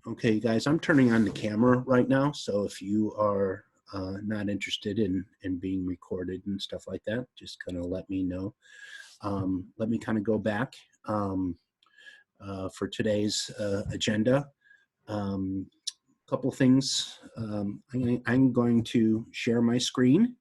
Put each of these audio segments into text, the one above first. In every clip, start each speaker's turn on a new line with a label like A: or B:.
A: Okay, you guys, I'm turning on the camera right now, so if you are not interested in being recorded and stuff like that, just kind of let me know. Let me kind of go back for today's agenda. Couple things. I'm going to share my screen,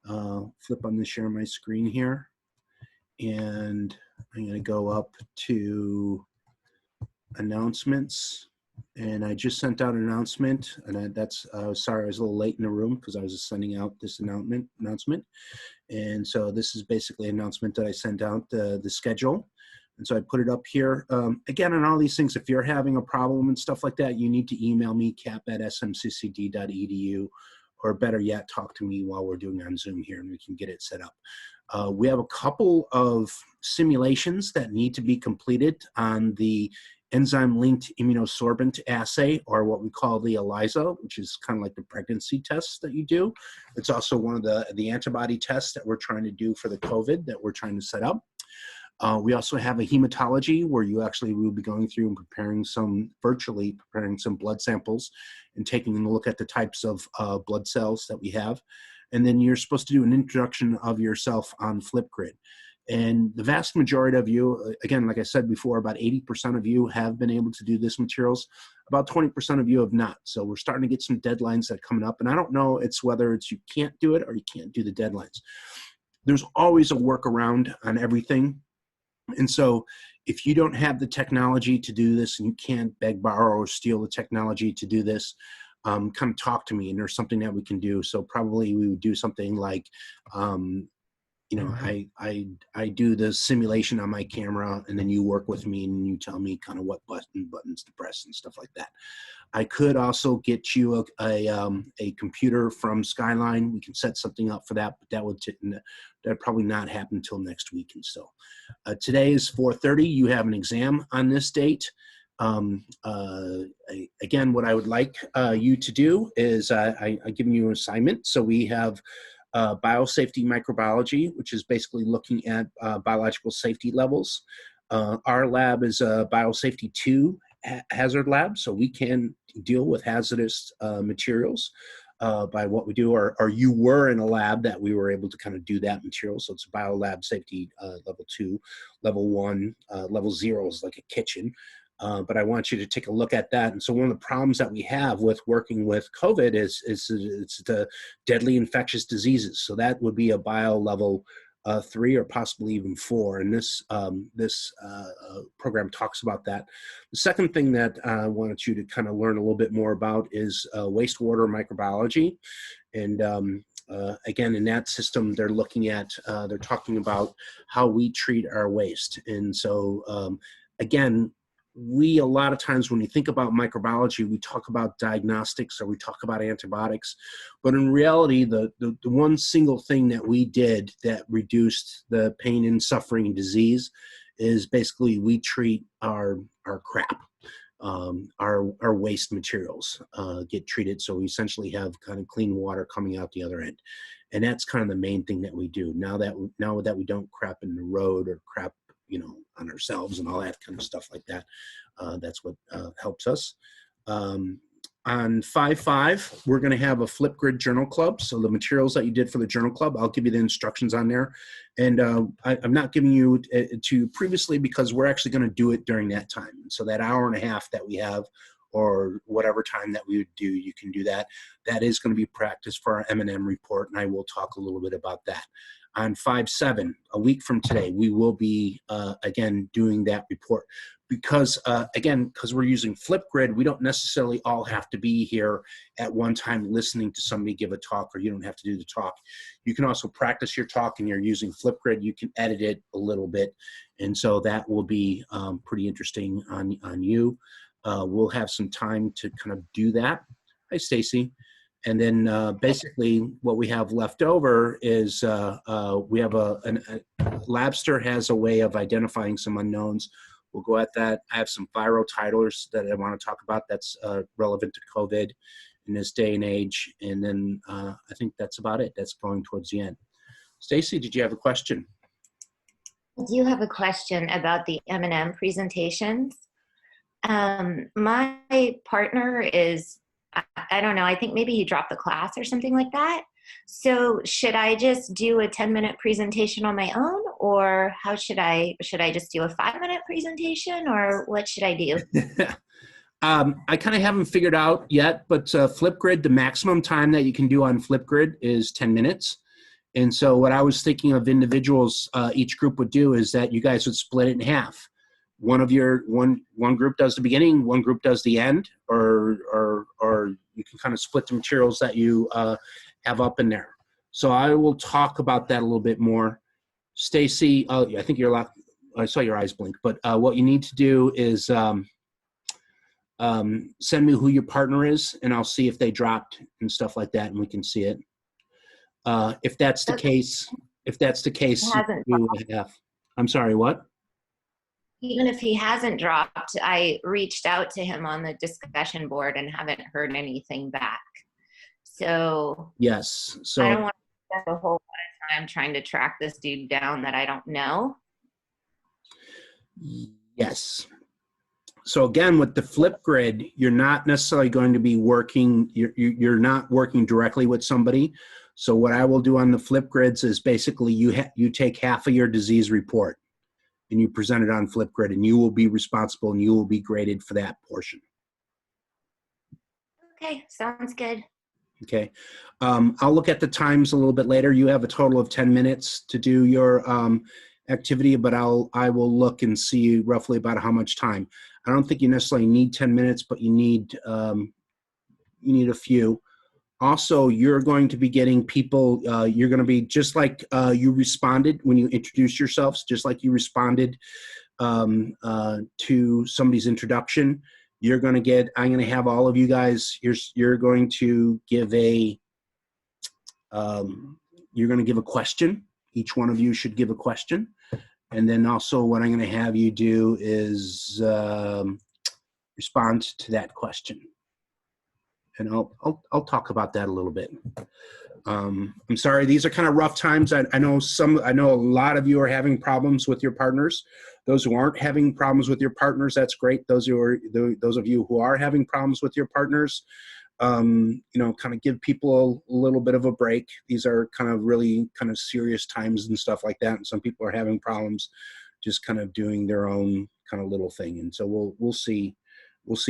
A: flip on the share my screen here, and I'm going to go up to announcements. And I just sent out an announcement, and that's sorry I was a little late in the room because I was just sending out this announcement. And so this is basically an announcement that I sent out the schedule. And so I put it up here. Again, on all these things, if you're having a problem and stuff like that, you need to email me, cap@smccd.edu, or better yet, talk to me while we're doing on Zoom here and we can get it set up. We have a couple of simulations that need to be completed on the enzyme-linked immunosorbent assay, or what we call the ELISA, which is kind of like the pregnancy test that you do. It's also one of the antibody tests that we're trying to do for the COVID that we're trying to set up. We also have a hematology where you actually will be going through and virtually preparing some blood samples and taking a look at the types of blood cells that we have. And then you're supposed to do an introduction of yourself on Flipgrid. And the vast majority of you, again, like I said before, about 80% of you have been able to do this materials. About 20% of you have not. So we're starting to get some deadlines that are coming up. And I don't know whether it's you can't do it or you can't do the deadlines. There's always a workaround on everything. And so if you don't have the technology to do this and you can't beg, borrow, or steal the technology to do this, kind of talk to me and there's something that we can do. So probably we would do something like, you know, I do the simulation on my camera and then you work with me and you tell me kind of what buttons to press and stuff like that. I could also get you a computer from Skyline. We can set something up for that, but that'd probably not happen until next week. And so today is 4:30. You have an exam on this date. Again, what I would like you to do is I'm giving you an assignment. So we have biosafety microbiology, which is basically looking at biological safety levels. Our lab is a biosafety 2 hazard lab, so we can deal with hazardous materials by what we do, or you were in a lab that we were able to kind of do that material. So it's a biolab safety level 2, level 1, level 0 is like a kitchen. But I want you to take a look at that. And so one of the problems that we have with working with COVID is it's the deadly infectious diseases. So that would be a bio level 3 or possibly even 4. And this program talks about that. The second thing that I wanted you to kind of learn a little bit more about is wastewater microbiology. And again, in that system, they're looking at, they're talking about how we treat our waste. And so again, a lot of times when you think about microbiology, we talk about diagnostics or we talk about antibiotics, but in reality, the one single thing that we did that reduced the pain and suffering and disease is basically we treat our crap. Our waste materials get treated, so we essentially have kind of clean water coming out the other end, and that's kind of the main thing that we do. Now that we don't crap in the road or crap, you know, on ourselves and all that kind of stuff like that. That's what helps us. On 5/5, we're going to have a Flipgrid journal club. So the materials that you did for the journal club, I'll give you the instructions on there. And I'm not giving you to previously because we're actually going to do it during that time. So that hour and a half that we have, or whatever time that we would do, you can do that. That is going to be practice for our M&M report, and I will talk a little bit about that. On 5/7, a week from today, we will be, again, doing that report. Because, again, because we're using Flipgrid, we don't necessarily all have to be here at one time listening to somebody give a talk, or you don't have to do the talk. You can also practice your talk, and you're using Flipgrid. You can edit it a little bit, and so that will be pretty interesting on you. We'll have some time to kind of do that. Hi, Stacy. And then basically what we have left over is we have Labster has a way of identifying some unknowns. We'll go at that. I have some viral titers that I want to talk about that's relevant to COVID in this day and age. And then I think that's about it. That's going towards the end. Stacy, did you have a question?
B: I do have a question about the M&M presentations. My partner is, I don't know, I think maybe he dropped the class or something like that. So should I just do a 10-minute presentation on my own, or should I just do a 5-minute presentation, or what should I do?
A: I kind of haven't figured out yet, but Flipgrid, the maximum time that you can do on Flipgrid is 10 minutes. And so what I was thinking of individuals, each group would do is that you guys would split it in half. One group does the beginning, one group does the end, or you can kind of split the materials that you have up in there. So I will talk about that a little bit more. Stacy, I think you're locked. I saw your eyes blink, but what you need to do is send me who your partner is, and I'll see if they dropped and stuff like that, and we can see it. If that's the case,
B: Hasn't
A: you have. I'm sorry, what?
B: Even if he hasn't dropped, I reached out to him on the discussion board and haven't heard anything back. So
A: Yes. So
B: I don't want to spend a whole lot of time trying to track this dude down that I don't know.
A: yes. So again, with the Flipgrid, you're not necessarily going to be working. You're not working directly with somebody. So what I will do on the Flipgrids is basically you take half of your disease report and you present it on Flipgrid, and you will be responsible and you will be graded for that portion.
B: Okay, sounds good.
A: Okay. I'll look at the times a little bit later. You have a total of 10 minutes to do your activity, but I will look and see roughly about how much time. I don't think you necessarily need 10 minutes, but you need a few. Also, you're going to be getting people, you're going to be just like you responded when you introduced yourselves, just like you responded to somebody's introduction. I'm going to have all of you guys, you're going to give a question. Each one of you should give a question. And then also what I'm going to have you do is respond to that question. And I'll talk about that a little bit. I'm sorry, these are kind of rough times. I know a lot of you are having problems with your partners. Those who aren't having problems with your partners, that's great. Those of you who are having problems with your partners, kind of give people a little bit of a break. These are kind of really kind of serious times and stuff like that. And some people are having problems just kind of doing their own kind of little thing. And so we'll see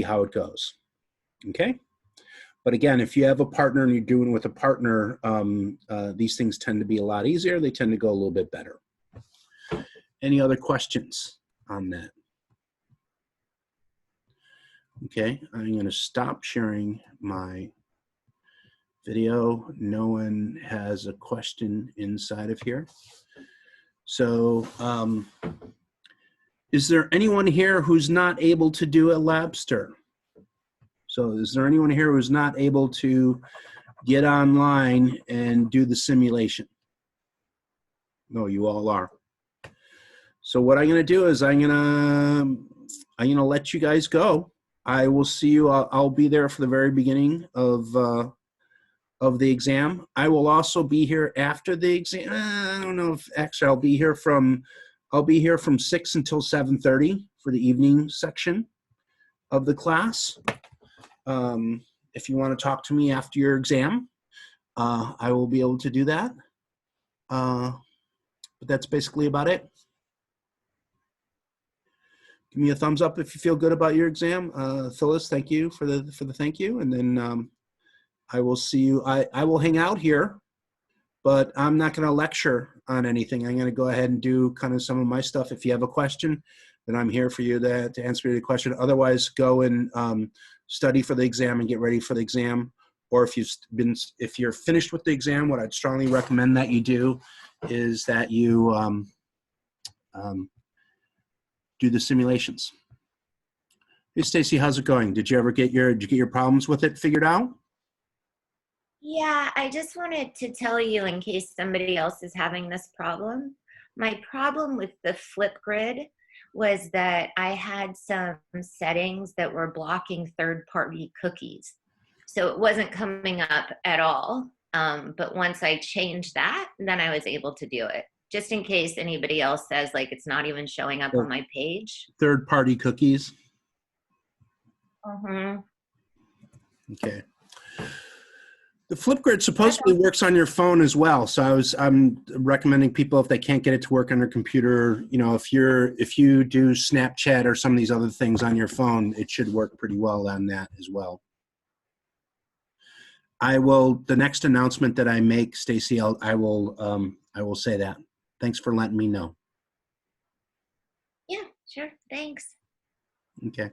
A: how it goes. Okay. But again, if you have a partner and you're doing it with a partner, these things tend to be a lot easier. They tend to go a little bit better. Any other questions on that? Okay, I'm going to stop sharing my video. No one has a question inside of here. So is there anyone here who's not able to do a lab stir? So is there anyone here who's not able to get online and do the simulation? No, you all are. So what I'm going to do is I'm going to let you guys go. I will see you. I'll be there for the very beginning of the exam. I will also be here after the exam. I don't know if actually I'll be here from 6 until 7:30 for the evening section of the class. If you want to talk to me after your exam, I will be able to do that. But that's basically about it. Give me a thumbs up if you feel good about your exam. Phyllis, thank you for the thank you. And then I will see you. I will hang out here, but I'm not going to lecture on anything. I'm going to go ahead and do kind of some of my stuff. If you have a question, then I'm here for you to answer the question. Otherwise, go and study for the exam and get ready for the exam. Or if you're finished with the exam, what I'd strongly recommend that you do is that you do the simulations. Hey, Stacy, how's it going? Did you get your problems with it figured out?
B: Yeah, I just wanted to tell you in case somebody else is having this problem. My problem with the Flipgrid was that I had some settings that were blocking third-party cookies. So it wasn't coming up at all. But once I changed that, then I was able to do it. Just in case anybody else says like it's not even showing up on my page.
A: Third-party cookies?
B: Mhm.
A: Okay. The Flipgrid supposedly works on your phone as well. So I'm recommending people, if they can't get it to work on their computer, you know, if you do Snapchat or some of these other things on your phone, it should work pretty well on that as well. The next announcement that I make, Stacy, I will say that. Thanks for letting me know.
B: Yeah, sure. Thanks.
A: Okay.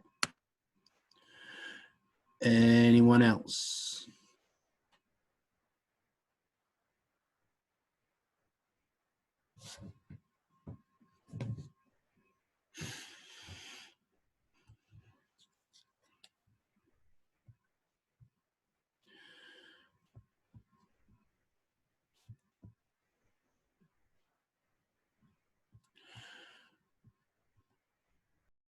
A: Anyone else?